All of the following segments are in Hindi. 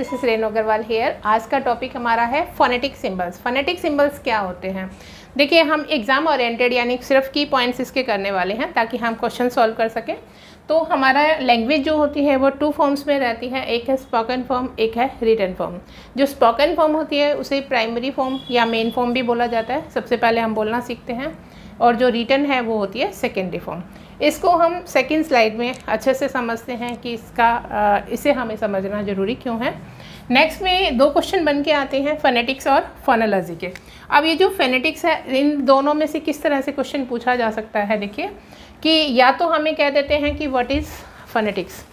This is Renu Agarwal here. आज का टॉपिक हमारा है फोनेटिक सिंबल्स। फोनेटिक सिंबल्स क्या होते हैं? देखिए, हम एग्जाम ओरिएंटेड यानी सिर्फ की पॉइंट्स इसके करने वाले हैं ताकि हम क्वेश्चन सॉल्व कर सकें। तो हमारा लैंग्वेज जो होती है वो 2 फॉर्म्स में रहती है, एक है स्पोकन फॉर्म, एक है रिटन फॉर्म। जो स्पोकन फॉर्म होती है उसे प्राइमरी फॉर्म या मेन फॉर्म भी बोला जाता है, सबसे पहले हम बोलना सीखते हैं। और जो रिटन है वो होती है सेकेंडरी फॉर्म। इसको हम सेकंड स्लाइड में अच्छे से समझते हैं कि इसे हमें समझना ज़रूरी क्यों है। नेक्स्ट में 2 क्वेश्चन बन के आते हैं फोनेटिक्स और फोनोलॉजी के। अब ये जो फोनेटिक्स है, इन दोनों में से किस तरह से क्वेश्चन पूछा जा सकता है? देखिए कि या तो हमें कह देते हैं कि व्हाट इज़ फोनेटिक्स,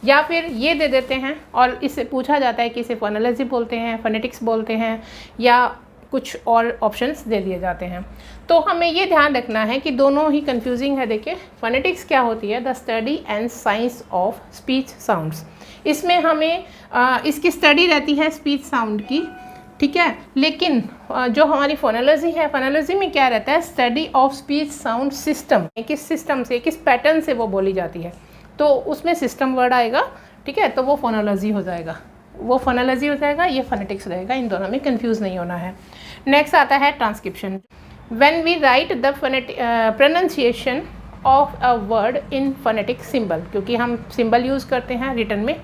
या फिर ये दे देते हैं और इससे पूछा जाता है कि इसे फोनोलॉजी बोलते हैं, फोनेटिक्स बोलते हैं, या कुछ और ऑप्शंस दे दिए जाते हैं। तो हमें ये ध्यान रखना है कि दोनों ही कंफ्यूजिंग है। देखिए, फोनेटिक्स क्या होती है? The study and science of speech sounds. इसमें हमें इसकी स्टडी रहती है स्पीच साउंड की, ठीक है। लेकिन जो हमारी फोनोलॉजी है, फोनोलॉजी में क्या रहता है? Study of speech sound system. किस सिस्टम से, किस पैटर्न से वो बोली जाती है, तो उसमें सिस्टम वर्ड आएगा, ठीक है। तो वो फोनोलॉजी हो जाएगा, ये फोनेटिक्स रहेगा। इन दोनों में कंफ्यूज नहीं होना है। नेक्स्ट आता है transcription. When we write the pronunciation of a word in phonetic symbol, क्योंकि हम सिंबल यूज़ करते हैं रिटन में,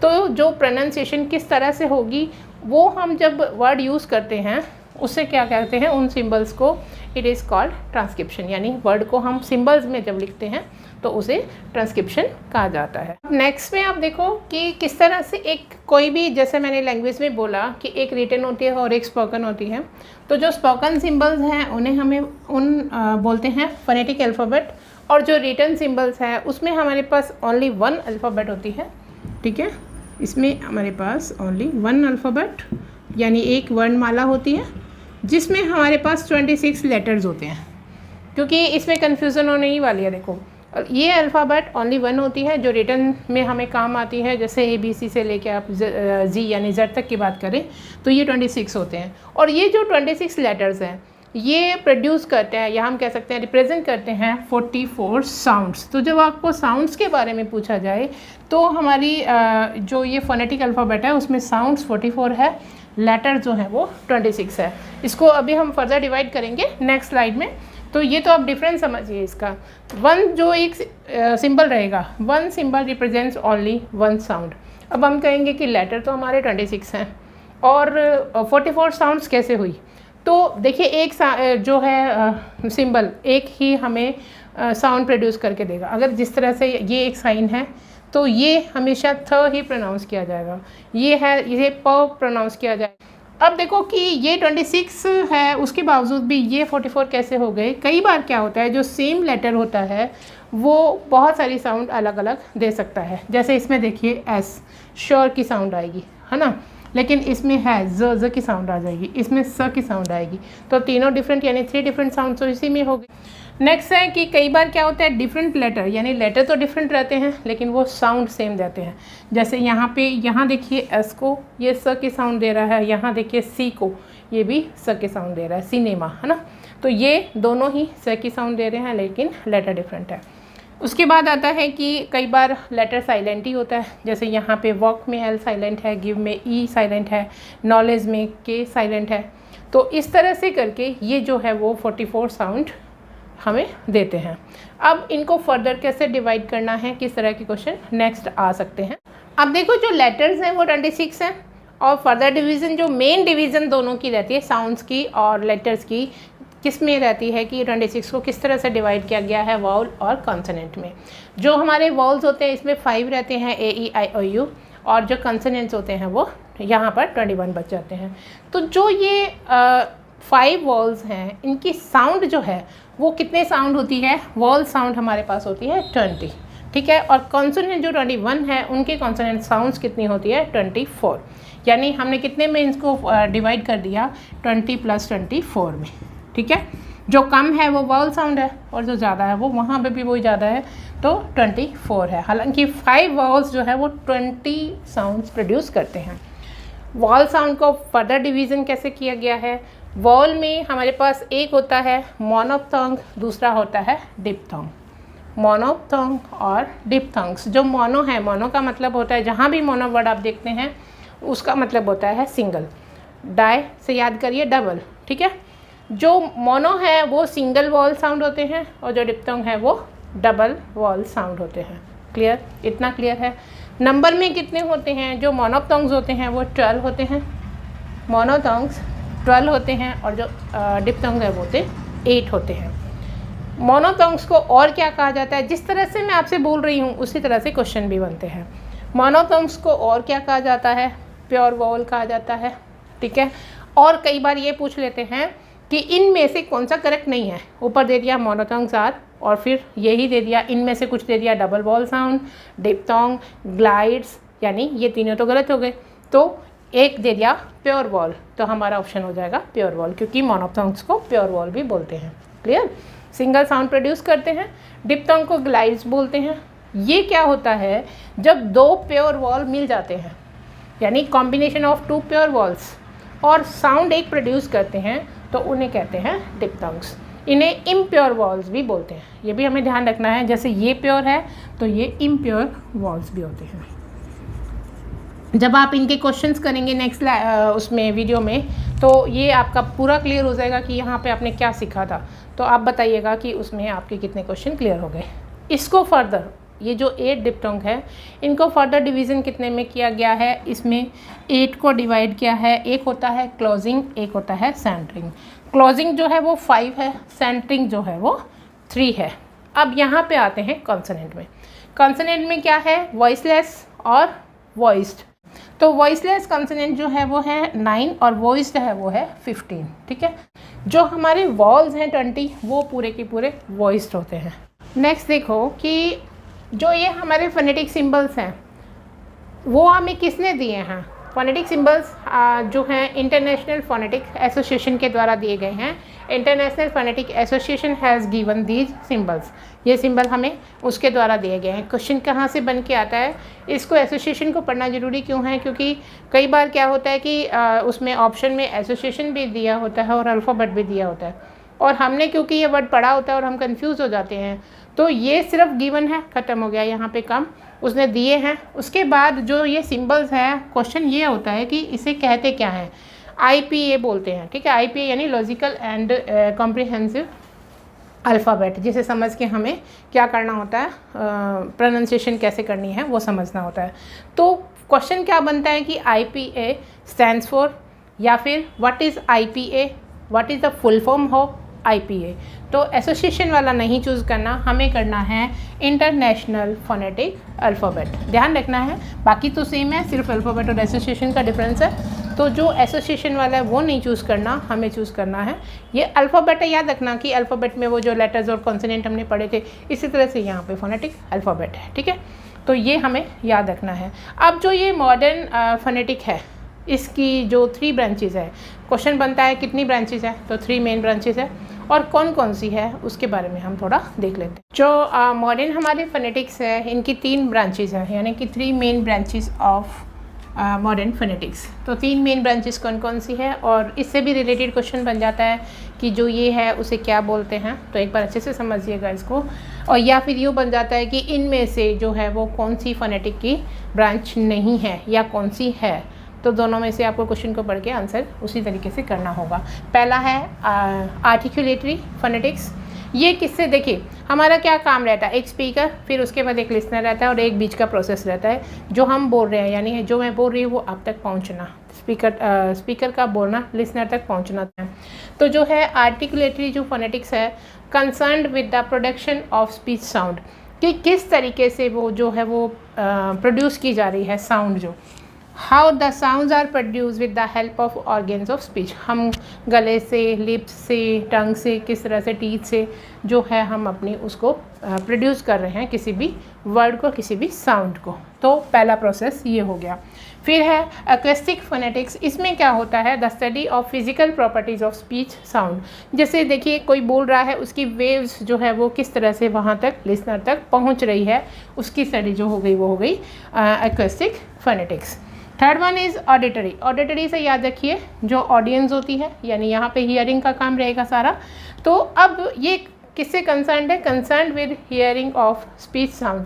तो जो प्रोनाउंसिएशन किस तरह से होगी वो हम जब वर्ड यूज़ करते हैं उससे क्या कहते हैं? उन सिंबल्स को इट इज़ कॉल्ड ट्रांसक्रिप्शन। यानी वर्ड को हम सिंबल्स में जब लिखते हैं तो उसे ट्रांसक्रिप्शन कहा जाता है। नेक्स्ट में आप देखो कि किस तरह से एक कोई भी, जैसे मैंने लैंग्वेज में बोला कि एक रिटन होती है और एक स्पोकन होती है, तो जो स्पोकन सिंबल्स हैं उन्हें हमें बोलते हैं फोनेटिक अल्फ़ाबेट, और जो रिटन सिंबल्स है उसमें हमारे पास ओनली 1 अल्फ़ाबेट होती है, ठीक है। इसमें हमारे पास ओनली 1 अल्फ़ाबेट यानी एक वर्णमाला होती है, जिसमें हमारे पास 26 लेटर्स होते हैं, क्योंकि इसमें कन्फ्यूज़न होने ही वाली है। देखो, ये अल्फ़ाबेट ओनली 1 होती है जो रिटन में हमें काम आती है। जैसे ABC से लेके आप जी यानी Z तक की बात करें तो ये 26 होते हैं, और ये जो 26 लेटर्स हैं ये प्रोड्यूस करते हैं, या हम कह सकते हैं रिप्रेजेंट करते हैं 44 साउंड्स। तो जब आपको साउंड्स के बारे में पूछा जाए तो हमारी जो ये फोनेटिक अल्फ़ाबेट है उसमें साउंड्स 44 है, लेटर जो है वो 26 है। इसको अभी हम फर्दर डिवाइड करेंगे नेक्स्ट स्लाइड में। तो ये तो आप डिफरेंस समझिए इसका। 1 जो एक सिंबल रहेगा, 1 सिंबल रिप्रेजेंट्स ओनली 1 साउंड। अब हम कहेंगे कि लेटर तो हमारे 26 हैं और 44 साउंड्स कैसे हुई? तो देखिए, एक जो है सिंबल एक ही हमें साउंड प्रोड्यूस करके देगा। अगर जिस तरह से ये एक साइन है तो ये हमेशा थ ही प्रोनाउंस किया जाएगा, ये है इसे प प्रोनाउंस किया जाएगा। अब देखो कि ये 26 है, उसके बावजूद भी ये 44 कैसे हो गए? कई बार क्या होता है, जो सेम लेटर होता है वो बहुत सारी साउंड अलग अलग दे सकता है। जैसे इसमें देखिए एस श्योर की साउंड आएगी, है ना, लेकिन इसमें है ज की साउंड आ जाएगी, इसमें स की साउंड आएगी। तो तीनों डिफरेंट यानी 3 डिफरेंट साउंड तो इसी में हो गई। नेक्स्ट है कि कई बार क्या होता है, डिफरेंट लेटर, यानी लेटर तो डिफरेंट रहते हैं लेकिन वो साउंड सेम देते हैं। जैसे यहाँ देखिए एस को ये स की साउंड दे रहा है, यहाँ देखिए सी को ये भी स की साउंड दे रहा है, सिनेमा, है ना। तो ये दोनों ही स की साउंड दे रहे हैं लेकिन लेटर डिफरेंट है। उसके बाद आता है कि कई बार लेटर साइलेंट ही होता है। जैसे यहाँ पे वॉक में एल साइलेंट है, गिव में ई साइलेंट है, नॉलेज में के साइलेंट है। तो इस तरह से करके ये जो है वो 44 साउंड हमें देते हैं। अब इनको फर्दर कैसे डिवाइड करना है, किस तरह के क्वेश्चन नेक्स्ट आ सकते हैं। अब देखो, जो लेटर्स हैं वो 26 हैं, और फर्दर डिवीज़न, जो मेन डिवीज़न दोनों की रहती है साउंड्स की और लेटर्स की, किस में रहती है कि 26 को किस तरह से डिवाइड किया गया है वाउल और कॉन्सोनेंट में। जो हमारे वाउल्स होते हैं इसमें 5 रहते हैं, AEIOU, और जो कॉन्सोनेंट्स होते हैं वो यहाँ पर 21 बच जाते हैं। तो जो ये 5 वॉल्स हैं इनकी साउंड जो है वो कितने साउंड होती है? वॉल साउंड हमारे पास होती है 20, ठीक है। और कॉन्सोनेंट जो 21 है उनके कॉन्सोनेंट साउंड्स कितनी होती है? 24। यानी हमने कितने में इसको डिवाइड कर दिया? 20 + 24 में, ठीक है। जो कम है वो वॉल साउंड है और जो ज़्यादा है वो वहाँ पे भी वही ज़्यादा है, तो 24 है। हालांकि 5 वॉल्स जो है वो 20 साउंड्स प्रोड्यूस करते हैं। वॉल साउंड को फर्दर डिवीज़न कैसे किया गया है? वॉल में हमारे पास एक होता है मोनोप्थोंग, दूसरा होता है डिप्थोंग। मोनोप्थोंग और डिप्थोंग्स। जो मोनो है, मोनो का मतलब होता है, जहाँ भी मोनो वर्ड आप देखते हैं उसका मतलब होता है सिंगल। डाई से याद करिए डबल, ठीक है। जो मोनो है वो सिंगल वॉल साउंड होते हैं और जो डिप्थोंग है वो डबल वॉल साउंड होते हैं। क्लियर, इतना क्लियर है। नंबर में कितने होते हैं? जो मोनोप्थोंग्स होते हैं वो 12 होते हैं, मोनोप्थोंग्स 12 होते हैं और जो डिप्थोंग है वो 8 होते हैं। मोनोप्थोंग्स को और क्या कहा जाता है? जिस तरह से मैं आपसे बोल रही हूँ उसी तरह से क्वेश्चन भी बनते हैं। मोनोप्थोंग्स को और क्या कहा जाता है? प्योर वॉल कहा जाता है, ठीक है। और कई बार ये पूछ लेते हैं कि इनमें से कौन सा करेक्ट नहीं है। ऊपर दे दिया मोनोप्थोंग्स आर और फिर यही दे दिया इनमें से कुछ दे दिया double wall sound, diphthong, glides, यानी ये तीनों तो गलत हो गए। तो एक दे दिया प्योर वॉल, तो हमारा ऑप्शन हो जाएगा प्योर वॉल, क्योंकि मोनोप्थोंग्स को प्योर वॉल भी बोलते हैं। क्लियर, सिंगल साउंड प्रोड्यूस करते हैं। डिप्थोंग को ग्लाइड्स बोलते हैं। ये क्या होता है? जब दो प्योर वॉल मिल जाते हैं, यानी combination of two pure vowels, और साउंड एक प्रोड्यूस करते हैं, तो उन्हें कहते हैं डिप्थोंग्स। इन्हें इम्प्योर वॉल्स भी बोलते हैं, ये भी हमें ध्यान रखना है। जैसे ये प्योर है तो ये इम्प्योर वॉल्स भी होते हैं। जब आप इनके क्वेश्चंस करेंगे नेक्स्ट उसमें वीडियो में, तो ये आपका पूरा क्लियर हो जाएगा कि यहाँ पे आपने क्या सीखा था। तो आप बताइएगा कि उसमें आपके कितने क्वेश्चन क्लियर हो गए। इसको फर्दर, ये जो 8 डिप्थोंग है, इनको फर्दर डिवीज़न कितने में किया गया है? इसमें 8 को डिवाइड किया है। एक होता है क्लोजिंग, एक होता है सेंटरिंग। क्लोजिंग जो है वो 5 है, सेंटरिंग जो है वो 3 है। अब यहाँ पे आते हैं कॉन्सोनेंट में। कॉन्सोनेंट में क्या है? वॉइसलेस और वॉइस्ड। तो वॉइसलेस कॉन्सोनेंट जो है वो है 9 और वॉइस्ड है वो है 15, ठीक है। जो हमारे वॉल्स हैं 20, वो पूरे के पूरे वॉइस्ड होते हैं। नेक्स्ट देखो कि जो ये हमारे फोनेटिक सिंबल्स हैं वो हमें किसने दिए हैं? फोनेटिक सिंबल्स जो हैं इंटरनेशनल फोनेटिक एसोसिएशन के द्वारा दिए गए हैं। International phonetic association has given these symbols. ये सिंबल हमें उसके द्वारा दिए गए हैं। क्वेश्चन कहाँ से बन के आता है? इसको एसोसिएशन को पढ़ना ज़रूरी क्यों है? क्योंकि कई बार क्या होता है कि उसमें ऑप्शन में एसोसिएशन भी दिया होता है और अल्फ़ाबेट भी दिया होता है, और हमने क्योंकि ये वर्ड पढ़ा होता है और हम कंफ्यूज हो जाते हैं। तो ये सिर्फ गिवन है, ख़त्म हो गया, यहाँ पे काम उसने दिए हैं। उसके बाद जो ये सिंबल्स हैं, क्वेश्चन ये होता है कि इसे कहते क्या हैं? IPA बोलते हैं, ठीक है। IPA यानी लॉजिकल एंड कॉम्प्रिहेंसिव अल्फ़ाबेट, जिसे समझ के हमें क्या करना होता है, प्रोनाउंसिएशन कैसे करनी है वो समझना होता है। तो क्वेश्चन क्या बनता है कि IPA स्टैंड्स फॉर, या फिर what is IPA, what is the full form of IPA। तो एसोसिएशन वाला नहीं चूज़ करना, हमें करना है इंटरनेशनल फोनेटिक अल्फ़ाबेट। ध्यान रखना है, बाकी तो सेम है, सिर्फ अल्फ़ाबेट और एसोसिएशन का डिफरेंस है। तो जो एसोसिएशन वाला है वो नहीं चूज़ करना, हमें चूज़ करना है ये अल्फ़ाबेट है। याद रखना कि अल्फ़ाबेट में वो जो लेटर्स और कॉन्सोनेंट हमने पढ़े थे, इसी तरह से यहाँ पे फोनेटिक अल्फ़ाबेट है, ठीक है। तो ये हमें याद रखना है। अब जो ये मॉडर्न फोनेटिक है, इसकी जो 3 ब्रांचेस है, क्वेश्चन बनता है कितनी ब्रांचेस है? तो 3 मेन ब्रांचेस है, और कौन कौन सी है उसके बारे में हम थोड़ा देख लेते हैं। जो मॉडर्न हमारे फोनेटिक्स है, इनकी 3 ब्रांचेस हैं, यानी कि 3 main branches of modern phonetics. तो 3 मेन ब्रांचेस कौन कौन सी है, और इससे भी रिलेटेड क्वेश्चन बन जाता है कि जो ये है उसे क्या बोलते हैं। तो एक बार अच्छे से समझिएगा इसको। और या फिर यूँ बन जाता है कि इनमें से जो है वो कौन सी फोनेटिक की ब्रांच नहीं है या कौन सी है। तो दोनों में से आपको क्वेश्चन को पढ़ के आंसर उसी तरीके से करना होगा। पहला है आर्टिकुलेटरी फोनेटिक्स। ये किससे, देखिए हमारा क्या काम रहता है, एक स्पीकर, फिर उसके बाद एक लिसनर रहता है और एक बीच का प्रोसेस रहता है। जो हम बोल रहे हैं, यानी जो मैं बोल रही हूँ वो आप तक पहुँचना, स्पीकर का बोलना लिसनर तक पहुँचना है। तो जो है आर्टिकुलेटरी जो फोनेटिक्स है, concerned with the production of speech sound, कि किस तरीके से वो जो है वो प्रोड्यूस की जा रही है साउंड। जो how the sounds are produce with the help of organs of speech, हम गले से, लिप्स से, टंग से, किस तरह से, टीथ से जो है हम अपनी उसको प्रोड्यूस कर रहे हैं, किसी भी वर्ड को, किसी भी साउंड को। तो पहला प्रोसेस ये हो गया। फिर है एक्वेस्टिक फोनेटिक्स। इसमें क्या होता है, the study of physical properties of speech sound. जैसे देखिए कोई बोल रहा है, उसकी वेव्स जो है वो किस तरह से वहाँ तक लिसनर तक पहुँच रही है, उसकी स्टडी जो हो गई वो हो गई acoustic phonetics. Third one is auditory. Auditory से याद रखिए जो ऑडियंस होती है, यानी यहाँ पे हियरिंग का काम रहेगा सारा। तो अब ये किससे कंसर्न्ड है, concerned with hearing of speech sound.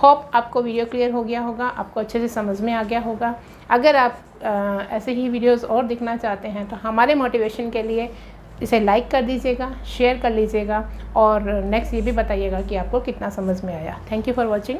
Hope आपको वीडियो क्लियर हो गया होगा, आपको अच्छे से समझ में आ गया होगा। अगर आप ऐसे ही वीडियोस और देखना चाहते हैं तो हमारे मोटिवेशन के लिए इसे लाइक कर दीजिएगा, शेयर कर लीजिएगा और नेक्स्ट ये भी बताइएगा कि आपको कितना समझ में आया। Thank you for watching.